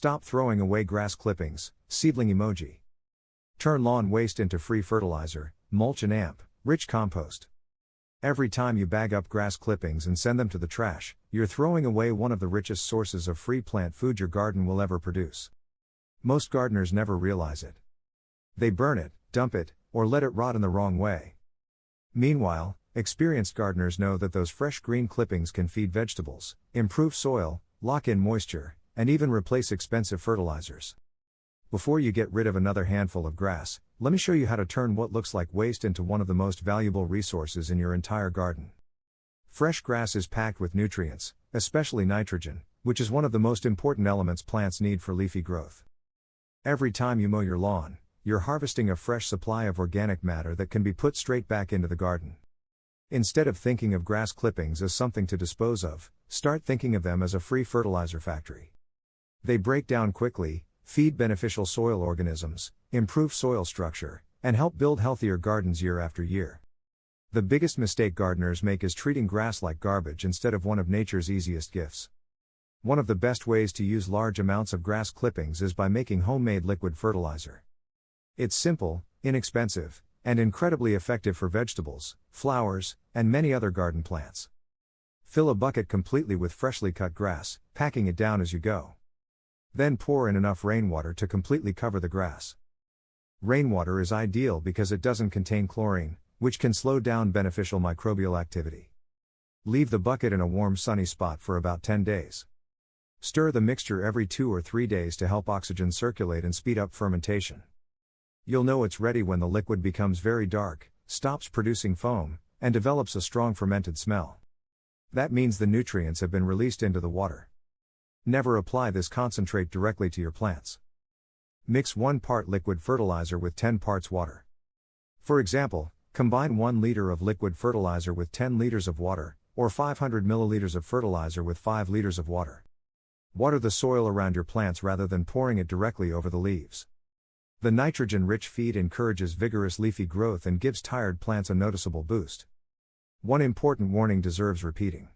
Stop throwing away grass clippings, seedling emoji. Turn lawn waste into free fertilizer, mulch and rich compost. Every time you bag up grass clippings and send them to the trash, you're throwing away one of the richest sources of free plant food your garden will ever produce. Most gardeners never realize it. They burn it, dump it, or let it rot in the wrong way. Meanwhile, experienced gardeners know that those fresh green clippings can feed vegetables, improve soil, lock in moisture, and even replace expensive fertilizers. Before you get rid of another handful of grass, let me show you how to turn what looks like waste into one of the most valuable resources in your entire garden. Fresh grass is packed with nutrients, especially nitrogen, which is one of the most important elements plants need for leafy growth. Every time you mow your lawn, you're harvesting a fresh supply of organic matter that can be put straight back into the garden. Instead of thinking of grass clippings as something to dispose of, start thinking of them as a free fertilizer factory. They break down quickly, feed beneficial soil organisms, improve soil structure, and help build healthier gardens year after year. The biggest mistake gardeners make is treating grass like garbage instead of one of nature's easiest gifts. One of the best ways to use large amounts of grass clippings is by making homemade liquid fertilizer. It's simple, inexpensive, and incredibly effective for vegetables, flowers, and many other garden plants. Fill a bucket completely with freshly cut grass, packing it down as you go. Then pour in enough rainwater to completely cover the grass. Rainwater is ideal because it doesn't contain chlorine, which can slow down beneficial microbial activity. Leave the bucket in a warm sunny spot for about 10 days. Stir the mixture every 2 or 3 days to help oxygen circulate and speed up fermentation. You'll know it's ready when the liquid becomes very dark, stops producing foam, and develops a strong fermented smell. That means the nutrients have been released into the water. Never apply this concentrate directly to your plants. Mix 1 part liquid fertilizer with 10 parts water. For example, combine 1 liter of liquid fertilizer with 10 liters of water, or 500 milliliters of fertilizer with 5 liters of water. Water the soil around your plants rather than pouring it directly over the leaves. The nitrogen-rich feed encourages vigorous leafy growth and gives tired plants a noticeable boost. One important warning deserves repeating.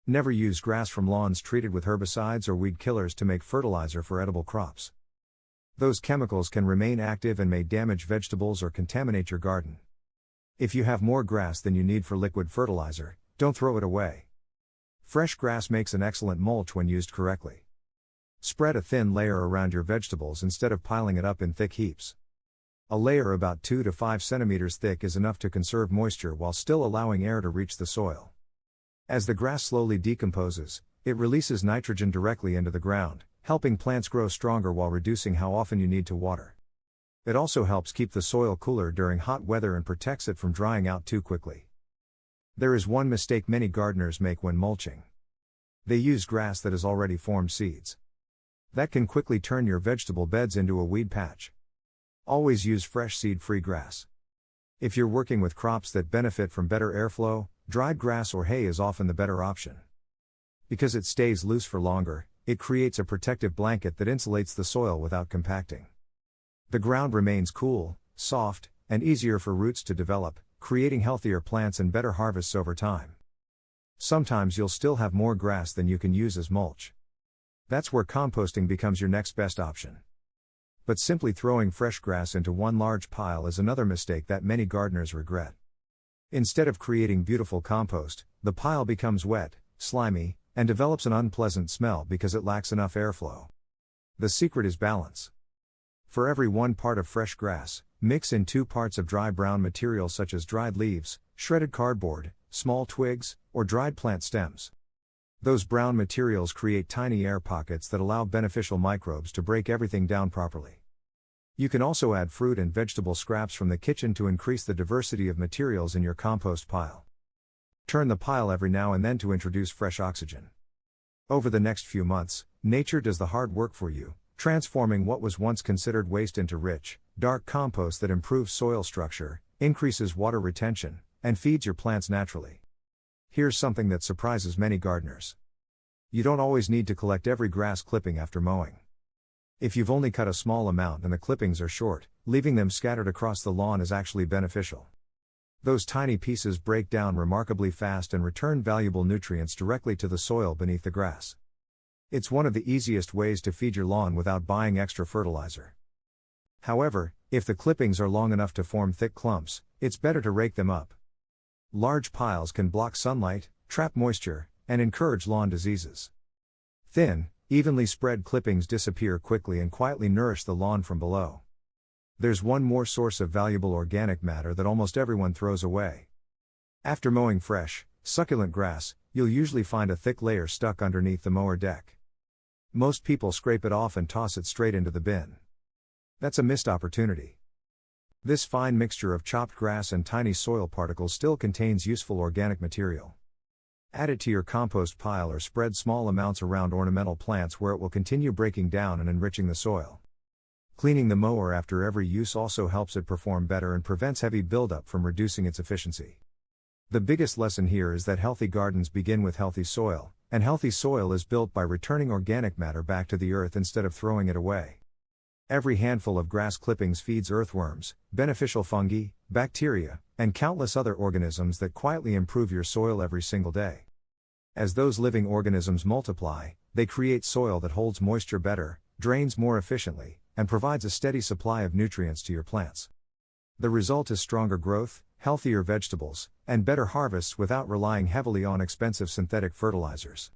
Never use grass from lawns treated with herbicides or weed killers to make fertilizer for edible crops. Those chemicals can remain active and may damage vegetables or contaminate your garden. If you have more grass than you need for liquid fertilizer, don't throw it away. Fresh grass makes an excellent mulch when used correctly. Spread a thin layer around your vegetables instead of piling it up in thick heaps. A layer about 2 to 5 centimeters thick is enough to conserve moisture while still allowing air to reach the soil. As the grass slowly decomposes, it releases nitrogen directly into the ground, helping plants grow stronger while reducing how often you need to water. It also helps keep the soil cooler during hot weather and protects it from drying out too quickly. There is one mistake many gardeners make when mulching. They use grass that has already formed seeds. That can quickly turn your vegetable beds into a weed patch. Always use fresh seed-free grass. If you're working with crops that benefit from better airflow, dried grass or hay is often the better option. Because it stays loose for longer, it creates a protective blanket that insulates the soil without compacting. The ground remains cool, soft, and easier for roots to develop, creating healthier plants and better harvests over time. Sometimes you'll still have more grass than you can use as mulch. That's where composting becomes your next best option. But simply throwing fresh grass into one large pile is another mistake that many gardeners regret. Instead of creating beautiful compost, the pile becomes wet, slimy, and develops an unpleasant smell because it lacks enough airflow. The secret is balance. For every 1 part of fresh grass, mix in 2 parts of dry brown material such as dried leaves, shredded cardboard, small twigs, or dried plant stems. Those brown materials create tiny air pockets that allow beneficial microbes to break everything down properly. You can also add fruit and vegetable scraps from the kitchen to increase the diversity of materials in your compost pile. Turn the pile every now and then to introduce fresh oxygen. Over the next few months, nature does the hard work for you, transforming what was once considered waste into rich, dark compost that improves soil structure, increases water retention, and feeds your plants naturally. Here's something that surprises many gardeners. You don't always need to collect every grass clipping after mowing. If you've only cut a small amount and the clippings are short, leaving them scattered across the lawn is actually beneficial. Those tiny pieces break down remarkably fast and return valuable nutrients directly to the soil beneath the grass. It's one of the easiest ways to feed your lawn without buying extra fertilizer. However, if the clippings are long enough to form thick clumps, it's better to rake them up. Large piles can block sunlight, trap moisture, and encourage lawn diseases. Thin, evenly spread clippings disappear quickly and quietly nourish the lawn from below. There's one more source of valuable organic matter that almost everyone throws away. After mowing fresh, succulent grass, you'll usually find a thick layer stuck underneath the mower deck. Most people scrape it off and toss it straight into the bin. That's a missed opportunity. This fine mixture of chopped grass and tiny soil particles still contains useful organic material. Add it to your compost pile or spread small amounts around ornamental plants where it will continue breaking down and enriching the soil. Cleaning the mower after every use also helps it perform better and prevents heavy buildup from reducing its efficiency. The biggest lesson here is that healthy gardens begin with healthy soil, and healthy soil is built by returning organic matter back to the earth instead of throwing it away. Every handful of grass clippings feeds earthworms, beneficial fungi, bacteria, and countless other organisms that quietly improve your soil every single day. As those living organisms multiply, they create soil that holds moisture better, drains more efficiently, and provides a steady supply of nutrients to your plants. The result is stronger growth, healthier vegetables, and better harvests without relying heavily on expensive synthetic fertilizers.